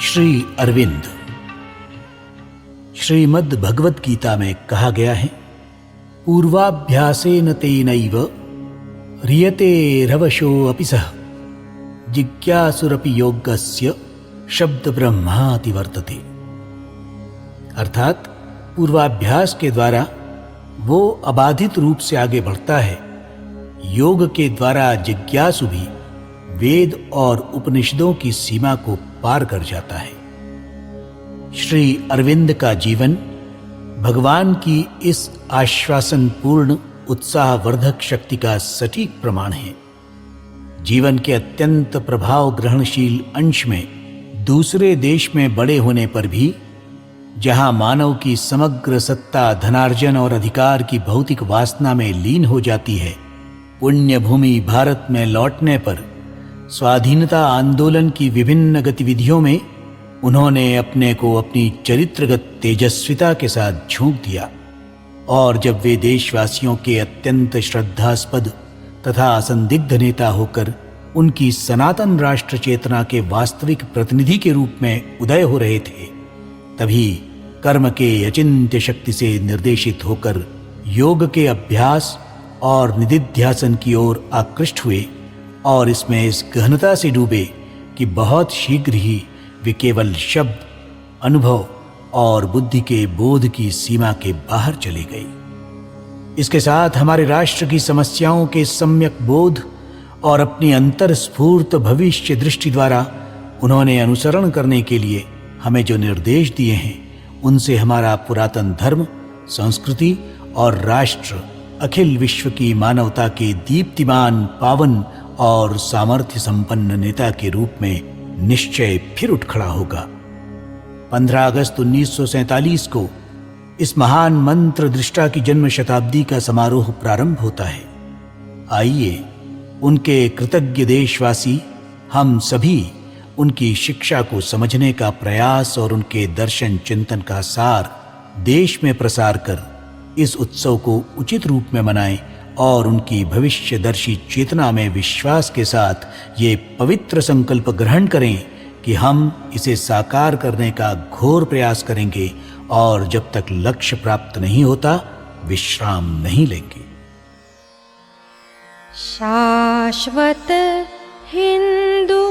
श्री अरविंद। श्रीमद् भगवत गीता में कहा गया है, पूर्वाभ्यासेन तेनैव ह्रियते रवशो अपि सः जिज्ञासुरपि योगस्य शब्द ब्रह्माति वर्तते। अर्थात पूर्वाभ्यास के द्वारा वो अबाधित रूप से आगे बढ़ता है। योग के द्वारा जिज्ञासु भी वेद और उपनिषदों की सीमा को पार कर जाता है। श्री अरविंद का जीवन भगवान की इस आश्वासनपूर्ण उत्साहवर्धक शक्ति का सटीक प्रमाण है। जीवन के अत्यंत प्रभाव ग्रहणशील अंश में दूसरे देश में बड़े होने पर भी, जहां मानव की समग्र सत्ता धनार्जन और अधिकार की भौतिक वासना में लीन हो जाती है, पुण्य भूमि भारत में लौटने पर स्वाधीनता आंदोलन की विभिन्न गतिविधियों में उन्होंने अपने को अपनी चरित्रगत तेजस्विता के साथ झोंक दिया। और जब वे देशवासियों के अत्यंत श्रद्धास्पद तथा असंदिग्ध नेता होकर उनकी सनातन राष्ट्र चेतना के वास्तविक प्रतिनिधि के रूप में उदय हो रहे थे, तभी कर्म के अचिंत्य शक्ति से निर्देशित होकर योग के अभ्यास और निदिध्यासन की ओर आकृष्ट हुए और इसमें इस गहनता से डूबे कि बहुत शीघ्र ही वे केवल शब्द, अनुभव और बुद्धि के बोध की सीमा के बाहर चले गए। इसके साथ हमारे राष्ट्र की समस्याओं के सम्यक बोध और अपनी अंतर्स्फूर्त भविष्य दृष्टि द्वारा उन्होंने अनुसरण करने के लिए हमें जो निर्देश दिए हैं, उनसे हमारा पुरातन धर्म, संस्कृति और राष्ट्र अखिल विश्व की मानवता के दीप्तिमान, पावन और सामर्थ्य संपन्न नेता के रूप में निश्चय फिर उठ खड़ा होगा। 15 अगस्त 1947 को इस महान मंत्र दृष्टा की जन्म शताब्दी का समारोह प्रारंभ होता है। आइए उनके कृतज्ञ देशवासी हम सभी उनकी शिक्षा को समझने का प्रयास और उनके दर्शन चिंतन का सार देश में प्रसार कर इस उत्सव को उचित रूप में मनाएं और उनकी भविष्यदर्शी चेतना में विश्वास के साथ ये पवित्र संकल्प ग्रहण करें कि हम इसे साकार करने का घोर प्रयास करेंगे और जब तक लक्ष्य प्राप्त नहीं होता विश्राम नहीं लेंगे। शाश्वत हिंदू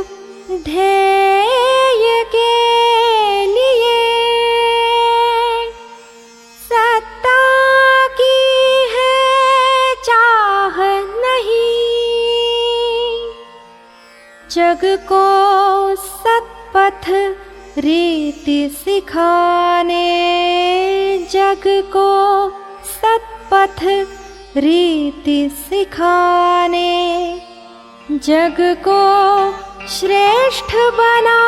ध्येय के लिए सत्ता की है चाह नहीं, जग को सत्पथ रीति सिखाने, जग को सत्पथ रीति सिखाने, जग को श्रेष्ठ बना